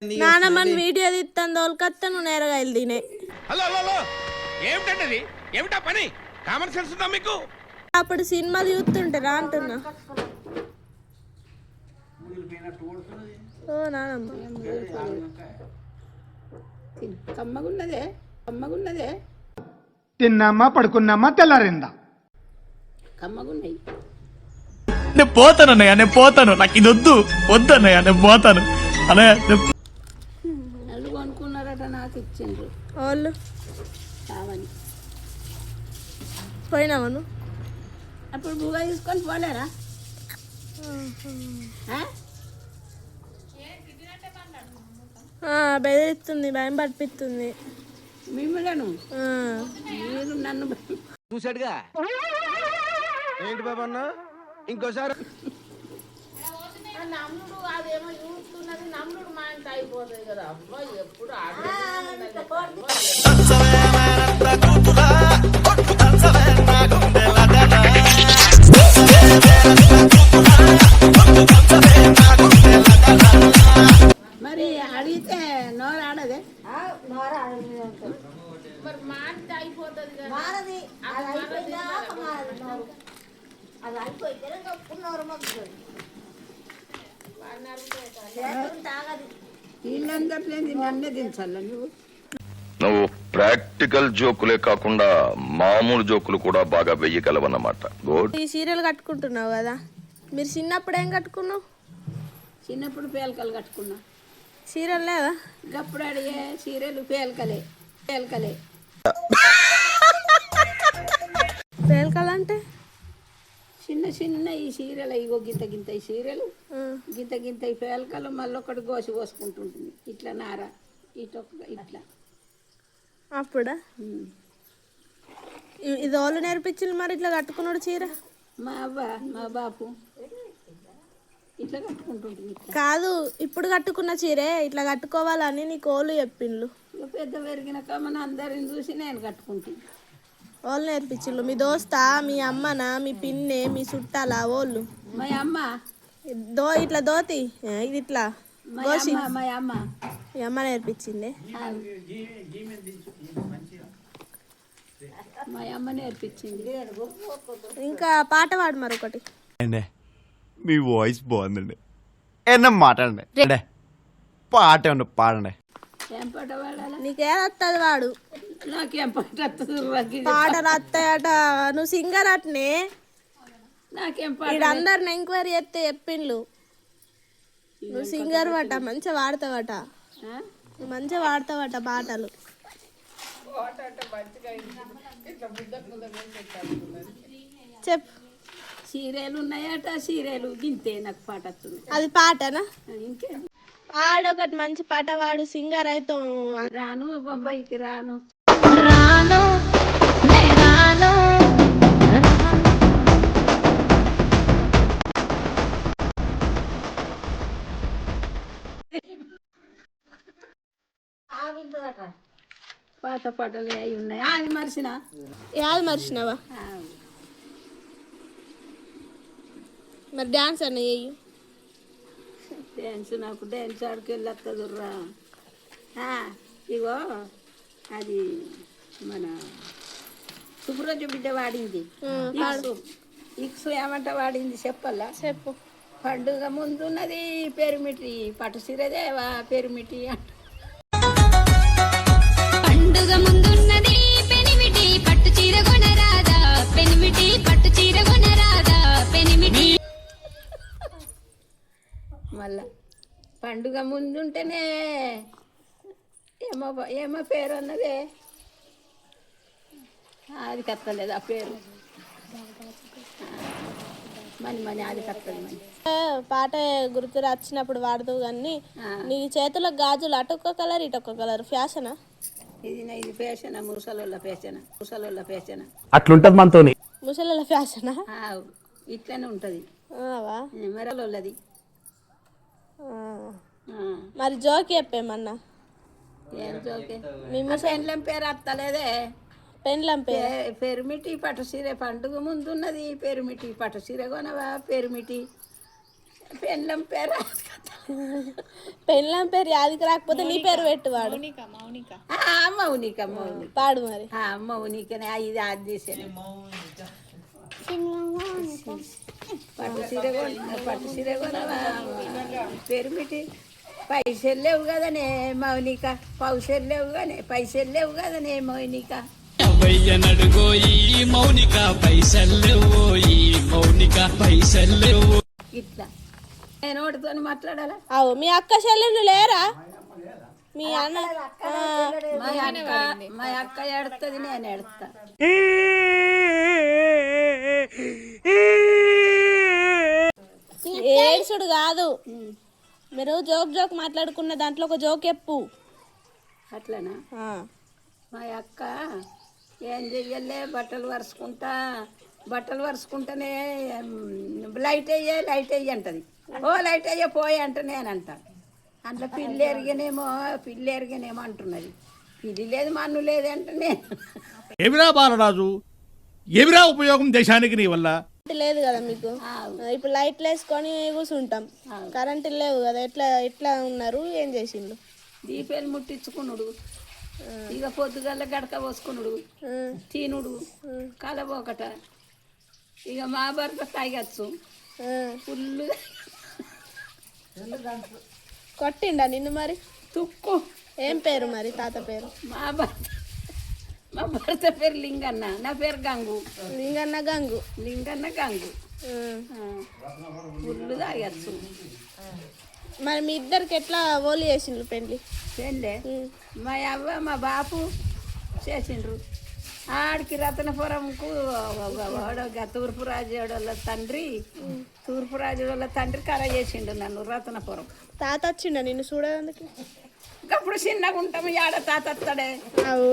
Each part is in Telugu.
నానమ్మని వీడియో తీస్తాను తోలుకొస్తే నువ్వు నేరగా తినే. హలో హలో హలో, ఏమిటండి ఏమిటా పని? కామన్ సెన్స్ ఉందా మీకు? అప్పుడు సినిమా చూస్తుంటారా అంటున్నా. ఓ నానమ్మ కమ్మగున్నదే కమ్మగున్నదే తిన్నామా పడుకున్నామా తెల్లారిందా. కమ్మగున్నాయి. నేను పోతాను అన్నయ్య, నేను పోతాను, నాకు ఇది వద్దు వద్దు అన్నయ్య, నేను పోతాను అన్నయ్య. వాళ్ళు కొనుక్కున్నారట, నాకు ఇచ్చిండ్రు వాళ్ళు కావని. పోయినావా నువ్వు? అప్పుడు బువ్వ తీసుకొని పోలేరా? బెదిరిస్తుంది, భయం పట్టిస్తుంది మిమ్మలను. మీరు నన్ను చూసాడుగా ఏంటి బాబా అన్న ఇంకోసారి నమ్ముడు అదేమో చూస్తున్నది. నమ్ముడు మా ఇంట అయిపోతుంది కదా. అబ్బాయి ఎప్పుడు మరి అడిగితే నోరు ఆడదే. మరి మా ఇంట అయిపోతుంది కదా. వీళ్ళందరినీ నన్నే దించాల నువ్వు. నువ్వు ప్రాక్టికల్ జోకులే కాకుండా మామూలు జోకులు కూడా బాగా వెయ్యగలవన్నమాట. గుడ్. ఈ సీరియల్ కట్టుకుంటున్నావు కదా, మీరు చిన్నప్పుడు ఏం కట్టుకున్నావు? చిన్నప్పుడు పేలకలు కట్టుకున్నా. సీరియల్ లేదా? గప్పుడు అడిగే సీరియల్ పేలకలే పేలకలే. పేలకలు అంటే చిన్న చిన్న ఈ సీరియల్ ఇగో గింత గింత ఈ సీరియల్ గింత గింత ఈ పేలకలు మళ్ళీ ఒకటి గోసి పోసుకుంటుంటుంది. ఇట్లా నార ఇటొక్క ఇట్లా. అప్పుడా ఇది వాళ్ళు నేర్పించింది మరి ఇట్లా కట్టుకున్నాడు చీర? మా అవ్వ మా బాపు ఇట్లా కట్టుకుంటుంటుంది. కాదు, ఇప్పుడు కట్టుకున్న చీరే ఇట్లా కట్టుకోవాలని నీకు వాళ్ళు చెప్పిండ్లు. ఇక పెద్ద పెరిగినాక మన అందరిని చూసి నేను కట్టుకుంటుంది. వాళ్ళు నేర్పించిండ్రు? మీ దోస్తా, మీ అమ్మనా, మీ పిన్నే, మీ చుట్టాలా వాళ్ళు? మా అమ్మ ఇట్లా దోతి ఇది ఇట్లా మా అమ్మ మీ అమ్మ నేర్పించింది. మా అమ్మ నేర్పించింది. ఇంకా పాట పాడు మరొకటి. మీ వాయిస్ బాగుందండి, ఏమన్నా మాట్లాడండి, పాట ఏమన్నా పాడండి. ఏం పాట పాడాలా? నీకేం వస్తుంది వాడు? నాకేం పాట వస్తుంది? పాటలు వస్తాయట, నువ్వు సింగర్ అట్నే. నాకేం పాట? ఇక్కడ అందరిని ఎంక్వైరీ చేస్తే చెప్పిండ్లు నువ్వు సింగర్ అట, మంచిగా పాడతావట, నువ్వు మంచిగా పాడతావట పాటలు. చెప్పు. సీరియల్ ఉన్నాయట, సీరియల్ గింతే నాకు పాట వస్తుంది. అది పాటనా? ఇంకే పాడొకటి మంచి పాట పాడు, సింగర్ అయితే. రాను బొంబాయికి రాను. పాత పాటలు అవి ఉన్నాయి. అది మర్చిన యాది మర్చినావా? మరి డాన్స్ అన్న చెయ్యి. డ్యాన్స్ నాకు డ్యాన్స్ ఆడికి వెళ్ళొస్తుందిర్రా. ఇగో అది మన సుబ్రజ బిడ్డ వాడింది. ఇక్సు ఏమంట వాడింది చెప్పల్లా? చెప్పు. పండుగ ముందున్నది పెరుమిటి పట్టు సిరదే పెరుమిటి అంట. పండుగ ముందున్నది పెనిమిటి పట్టు చీర కొనరాదా, పెనిమిటి పట్టు చీర కొనరాదా, పెనిమిటి. మళ్ళా పండుగ ముందుంటేనే ఏమో ఏమో పేరు అన్నదే, అది కత్తలేదు ఆ పేరు. మని అది కత్తది మని. పాట గుర్తు వచ్చినప్పుడు వాడుతావు కానీ నీ చేతుల గాజులు అటొక్క కలర్ ఇటొక్క కలర్ ఫ్యాషనా? ఇది ఫ్యాషన్, ముసలోళ్ళ ఫ్యాషన్, ముసలోళ్ళ ఫ్యాషన్ అట్లుంటది మనతోని. ముసలిల ఫ్యాషనా? ఇట్లనే ఉంటుంది మరలోళ్ళది. మరి జోకి చెప్పేమన్నా? ఏం జోకే? మీ పెండ్లం పేరు అత్తలేదే. పెండ్లం పెరుమిటి పట్టు సీర పండుగ ముందున్నది పెరుమిటి పట్టు సీర కొనవా పెరుమిటి పెళ్ళం పేరు పెళ్ళాం పేరు యాదికి రాకపోతే నీ పేరు పెట్టువాడు. మౌనిక మౌనిక పాడు మరి. మౌనికనే ఇది అది చేశాను. పట్టు సీర కొనవా పేరు పెట్టి పైసలు లేవు కదనే మౌనిక, పౌసలు లేవు కానీ పైసలు లేవు కదనే మౌనిక. ఇట్లా నేను ఒకటితో మాట్లాడాలా? అవు మీ అక్క చెల్లెళ్ళు లేరా? మీ అన్న మా అక్క ఎడుతుంది, నేను ఎడుతా. ఏడుసుడు కాదు, మీరు జోక్ మాట్లాడుకున్న దాంట్లో ఒక జోక్ చెప్పు. అట్లనా? మా అక్క ఏం చెయ్యలే, బట్టలు వరుసుకుంటానే లైట్ అయ్యి అంటది. ఓ లైట్ అయ్యే పోయి అంటే నేను అంటాను. అందులో పిల్లి ఎరిగనేమో అంటున్నది. పిల్లి లేదు మన్ను లేదు అంటే నేను ఏమిరా బాలరాజు, ఏమిరా ఉపయోగం దేశానికి నీ వల్ల? లేదు కదా మీకు. ఇప్పుడు లైట్లు వేసుకొని కూర్చుంటాం, కరెంటు లేవు కదా. ఎట్లా ఉన్నారు, ఏం చేసిండు? దీపాలు ముట్టించుకున్నాడు, ఇక పొద్దుగల్ల గడక పోసుకున్నాడు, తినుడు కలబోకట. ఇక మా భర్త తాగచ్చు ఫుల్ కొట్టిండా నిన్ను మరి? తుక్కు. ఏం పేరు మరి తాత పేరు? మా భర్త పేరు లింగన్న, నా పేరు గంగు. లింగన్న గంగు. ఫుల్ తాగచ్చు. మరి మీ ఇద్దరికి ఎట్లా ఓలి చేసిండ్రు పెళ్ళి? మా అవ్వ మా బాపు చేసిండ్రు. ఆడికి రతనపురంకు తూర్పు రాజుల తండ్రి కర చేసిండు నన్ను రతనపురం. తాత వచ్చిండ నిన్ను చూడడానికి? అప్పుడు చిన్నగా ఉంటాము, ఆడ తాత వస్తాడే. అవు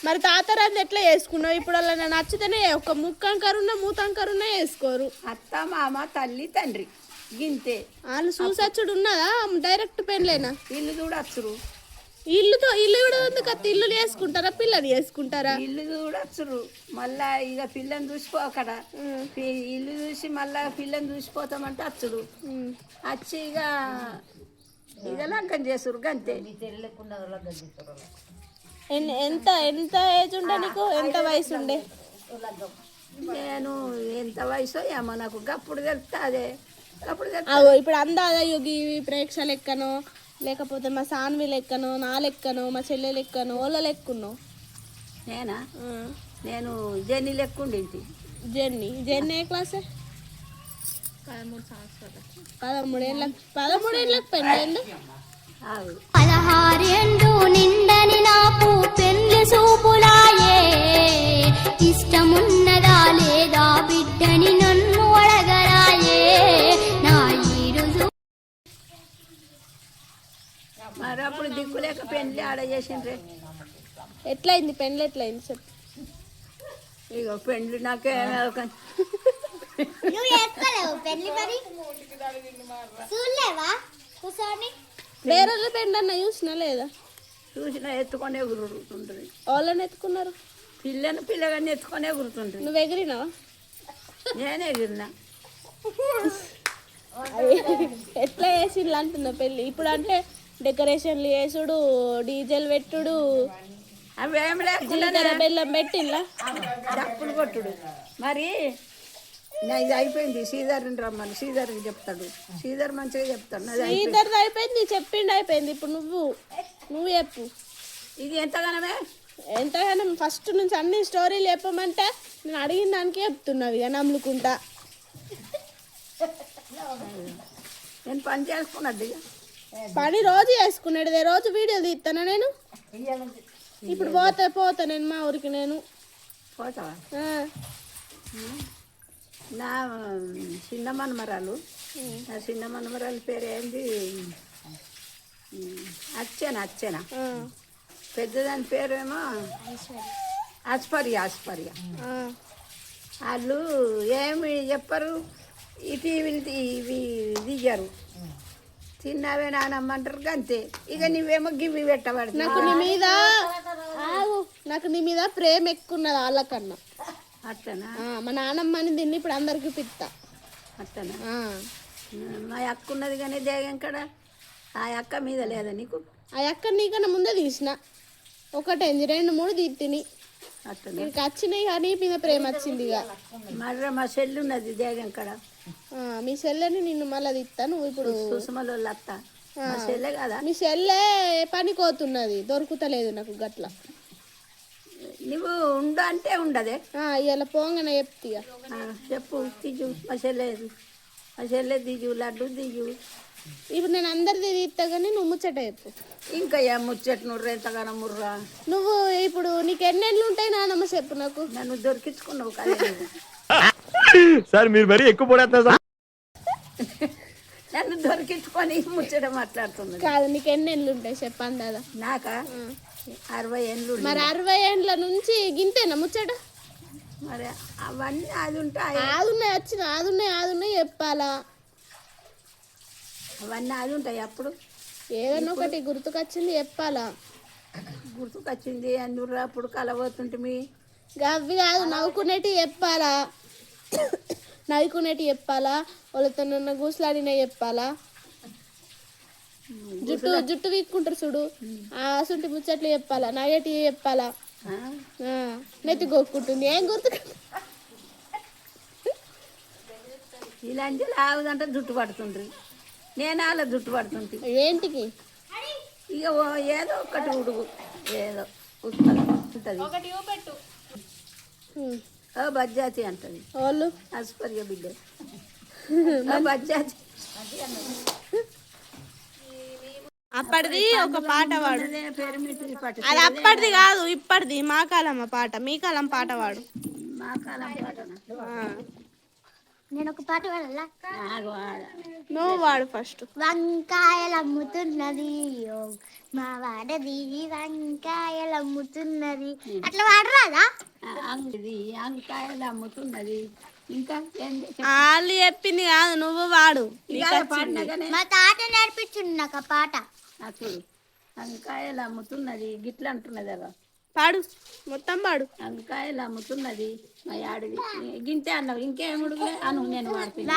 మరి తాత రాజు ఎట్లా చేసుకున్నావు? ఇప్పుడు అలా నచ్చితేనే ఒక ముక్కంకరున్నా మూతంకరున్నా వేసుకోరు. అత్త మామ తల్లి తండ్రి గింతే. వాళ్ళు చూసచ్చుడు ఉన్నదా? డైరెక్ట్ పెళ్ళేనా? ఇల్లు చూడచ్చురు. ఇల్లు కూడా ఎందుకు అత్త? ఇల్లు చేసుకుంటారా, పిల్లని చేసుకుంటారా? ఇల్లు చూడచ్చురు. మళ్ళా ఇక పిల్లని చూసిపోకడ ఇల్లు చూసి మళ్ళా పిల్లని చూసిపోతామంటే అచ్చుడు. వచ్చి ఇక లగ్గం చేసురు గంతే. ఎంత ఏజ్ ఉండే నీకు? ఎంత వయసు ఉండే? నేను ఎంత వయసు ఏమో నాకు గప్పుడు తెలుస్తా. అదే గప్పుడు అవు ఇప్పుడు అందాదా యోగి ప్రేక్ష లెక్కనో, లేకపోతే మా సాన్వి లెక్కనో, నా లెక్కనో, మా చెల్లె లెక్కనో, వాళ్ళ లెక్కున్నావు? నేను జెన్నీ లెక్కుండేంటి. జెన్నీ ఏ క్లాసే? 13 ఏళ్ళకి పెళ్ళి. 16 ఏండ్లు నిండని నాకు పెళ్లి చూపులాయే, ఇష్టమున్నదా లేదా బిడ్డని నన్ను అడగరాయే, నా ఈరోజు మరి అప్పుడు దిక్కులేక పెళ్లి ఆడ చేసిండ్రే. ఎట్లయింది పెళ్ళి? ఎట్లయింది చెప్పు. ఇక పెళ్లి నాకే వేరే పెండి అన్న చూసినా లేదా? చూసినా ఎత్తుకొనే గురుతుంటుంది. వాళ్ళని ఎత్తుకున్నారు, పిల్లగాన్ని ఎత్తుకొనే గురుతుంటుంది. నువ్వు ఎగిరినావా? నేనే ఎగిరినా. ఎట్లా చేసిండ్రు అంటున్నా పెళ్ళి? ఇప్పుడు అంటే డెకరేషన్లు చేసుడు, డీజెల్ పెట్టుడు, అవేం జీలకర్ర బెల్లం పెట్టిల్లా, డప్పులు కొట్టుడు. మరి ఇది అయిపోయింది. శ్రీధర్ని రమ్మని, శ్రీధర్కి చెప్తాడు. శ్రీధర్ మంచిగా చెప్తాడు. శ్రీధర్ అయిపోయింది, చెప్పిండు అయిపోయింది. ఇప్పుడు నువ్వు చెప్పు. ఇది ఎంతగానమే ఫస్ట్ నుంచి అన్ని స్టోరీలు చెప్పమంటే నేను అడిగిన దానికి చెప్తున్నావు ఇక నమ్ముకుంటా. నేను పని చేసుకున్నది. పని రోజు చేసుకునేది, రోజు వీడియో తీస్తానా నేను? ఇప్పుడు పోతా నేను మా ఊరికి. నేను పోతావా? నా చిన్న మనమరాలు పేరు ఏంది? అర్చన. పెద్దదాని పేరేమో ఆస్పర్య. వాళ్ళు ఏమి చెప్పరు, ఈ టీవీలు ఇవి దిగారు. చిన్నవే నానమ్మంటారు అంతే. ఇక నువ్వేమో గివి పెట్టబడి. నాకు నీ మీద ప్రేమ ఎక్కున్నది వాళ్ళకన్నా. అట్టనా? మా నానమ్మని దీన్ని ఇప్పుడు అందరికి పిత్తా. అట్టనా? మా అక్క ఉన్నది కానీ దేగం కడ ఆ అక్క మీద లేదా నీకు ఆ అక్క నీకన్నా ముందే తీసిన ఒకటేంది 2-3 తీర్తిని అట్లనే నీకు వచ్చినాయి కానీ మీద ప్రేమ వచ్చింది ఇక మర్ర మా చెల్లి ఉన్నది దేగం కడ మీ చెల్లెని నిన్ను మళ్ళీ తీస్తాను ఇప్పుడు సుసుమలో అత్త మా చెల్లె కదా మీ చెల్లె పని కోతున్నది దొరుకుతలేదు నాకు గట్ల నువ్వు ఉండు అంటే ఉండదే ఇవాళ పోంగనే చెప్తీయ చెప్పు తీజు మా చెల్లె తీజు లడ్డు తీజు ఇప్పుడు నేను అందరిది తీస్తా కానీ నువ్వు ముచ్చట చెప్పు ఇంకా ఏ ముచ్చట నుర్ర ఎంతగానో ముర్రా నువ్వు ఇప్పుడు నీకు ఎన్నెళ్ళు ఉంటాయి నానమ్మ చెప్పు నాకు నన్ను దొరికించుకున్నావు కదా నువ్వు. సార్ మీరు మరీ ఎక్కువ పడేస్తున్నారు సార్. నన్ను దొరికించుకొని ముచ్చట మాట్లాడుతున్నది కాదు నీకు ఎన్నెళ్ళు ఉంటాయి చెప్పండి దాదా నాకా 60 ఏళ్ళు మరి 60 ఏండ్ల నుంచి గింతేనా ముచ్చట మరి అవన్నీ అది ఉంటాయి ఆదున్నాయి వచ్చిన ఆదున్నాయి చెప్పాలా అవన్నీ అది ఉంటాయి అప్పుడు ఏదన్నా ఒకటి గుర్తుకొచ్చింది చెప్పాలా గుర్తుకొచ్చింది అందుర్రా అప్పుడు కలబోతుంటే గవ్వి కాదు నవ్వుకునేటి చెప్పాలా నవ్వుకునేటి చెప్పాలా వాళ్ళతో నన్ను గూసులాడినవి చెప్పాలా జుట్టు వీక్కుంటారు చూడు అసంటి ముచ్చట్లు చెప్పాలా నగటి చెప్పాలా నెత్తి గోక్కుంటుంది ఏం గుర్తు ఇలాంటి లాగుదంటే జుట్టు పడుతుండ్రి నేను అలా జుట్టు పడుతుంటే ఏంటికి ఇక ఏదో ఒకటి ఉడుగు ఏదో ఉంటుంది బజ్జాతి అంటది వాళ్ళు ఆస్పర్య బిడ్డ బజ్జాతి అప్పటిది ఒక పాట వాడు పేరు మీటింగ్ పాట అది అప్పటిది కాదు ఇప్పటిది మా కాలం పాట మీ కాలం పాట వాడు మా కాలం పాటన నేను ఒక పాట పాడాలా నువ్వు వాడు ఫస్ట్ వంకాయలు అమ్ముతున్నది ఓ మా వాడది వంకాయలు అమ్ముతున్నది అట్లా వాడరాదా ఇది అంకాయలు అమ్ముతున్నది ఇంకా వాళ్ళు చెప్పింది కాదు నువ్వు వాడు పాడినగానే మా తాత నేర్పించిండు నాకు ఆ పాట చూడు అంకాయలు అమ్ముతున్నది గిట్ల అంటున్నది అలా పాడు మొత్తం పాడు అంకాయలు అమ్ముతున్నది మా ఆడిది గింతే అన్నావు ఇంకేముడుగులే అను నేను వాడుతున్నా